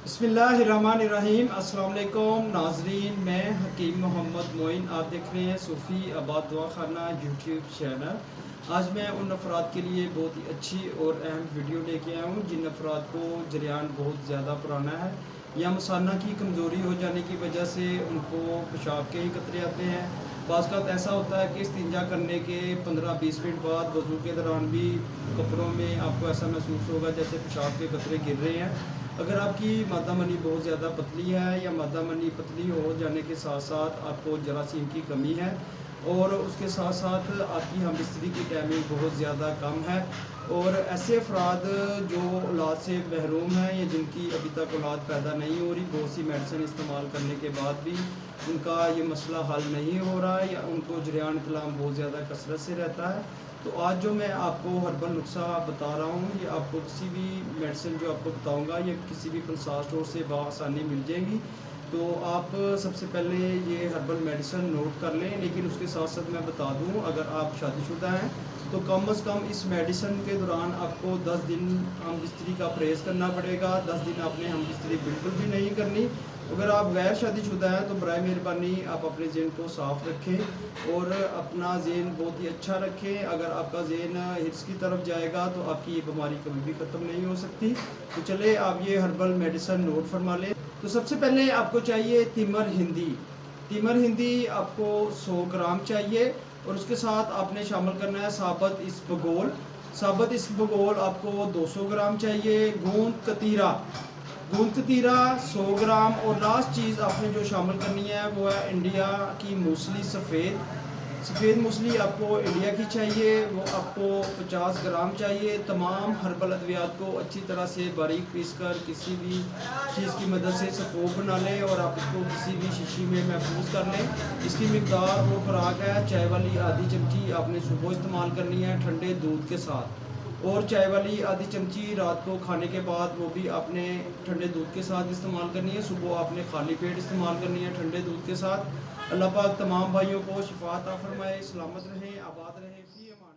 बिस्मिल्लाहिर्रहमानिर्रहीम। अस्सलाम वालेकुम नाजरीन, मैं हकीम मोहम्मद मोइन, आप देख रहे हैं सूफ़ी आबाद दुआ खाना यूट्यूब चैनल। आज मैं उन अफराद के लिए बहुत ही अच्छी और अहम वीडियो लेके आया हूँ जिन अफराद को जरियान बहुत ज़्यादा पुराना है या मसाना की कमज़ोरी हो जाने की वजह से उनको पेशाब के ही कतरे आते हैं। बाज़ का ऐसा होता है कि इस्तिंजा करने के 15-20 मिनट बाद वज़ू के दौरान भी कपड़ों में आपको ऐसा महसूस होगा जैसे पेशाब के कतरे गिर रहे हैं। अगर आपकी मादा मनी बहुत ज़्यादा पतली है या मादा मनी पतली हो जाने के साथ साथ आपको जरासीम की कमी है और उसके साथ साथ आपकी हम बिस्तरी की टाइमिंग बहुत ज़्यादा कम है, और ऐसे अफराद जो औलाद से महरूम हैं या जिनकी अभी तक औलाद पैदा नहीं हो रही, बहुत सी मेडिसिन इस्तेमाल करने के बाद भी उनका ये मसला हल नहीं हो रहा है या उनको जरियान इतलाम बहुत ज़्यादा कसरत से रहता है, तो आज जो मैं आपको हर्बल नुस्खा बता रहा हूँ ये आपको किसी भी मेडिसिन जो आपको बताऊँगा ये किसी भी पल्सार स्टोर से बआसानी मिल जाएगी। तो आप सबसे पहले ये हर्बल मेडिसिन नोट कर लें, लेकिन उसके साथ साथ मैं बता दूँ अगर आप शादीशुदा हैं तो कम अज़ कम इस मेडिसिन के दौरान आपको 10 दिन हम बिस्तरी का परहेज़ करना पड़ेगा। 10 दिन आपने हम बिस्तरी बिल्कुल भी नहीं करनी। अगर आप गैर शादीशुदा हैं तो बराए मेहरबानी आप अपने ज़हन को साफ़ रखें और अपना ज़हन बहुत ही अच्छा रखें। अगर आपका ज़हन हिर्स की तरफ जाएगा तो आपकी ये बीमारी कभी भी ख़त्म नहीं हो सकती। तो चले आप ये हर्बल मेडिसिन नोट फरमा लें। तो सबसे पहले आपको चाहिए तिमर हिंदी। तिमर हिंदी आपको 100 ग्राम चाहिए और उसके साथ आपने शामिल करना है साबत इसबगोल। साबत इसबगोल आपको 200 ग्राम चाहिए। गूंद कतीरा 100 ग्राम और लास्ट चीज़ आपने जो शामिल करनी है वो है इंडिया की मूसली सफ़ेद मूसली आपको इंडिया की चाहिए, वो आपको 50 ग्राम चाहिए। तमाम हर्बल अद्वियात को अच्छी तरह से बारीक पीस कर किसी भी चीज़ की मदद से सफ़ोग बना लें और आप इसको किसी भी शीशी में महफूज कर लें। इसकी मिकदार वो खुराक है चाय वाली आधी चमची आपने सुबह इस्तेमाल करनी है ठंडे दूध के साथ, और चाय वाली आधी चमची रात को खाने के बाद वो भी आपने ठंडे दूध के साथ इस्तेमाल करनी है। सुबह आपने खाली पेट इस्तेमाल करनी है ठंडे दूध के साथ। अल्लाह पाक तमाम भाइयों को शिफा अता फरमाए, सलामत रहें, आबाद रहें, फी अमान।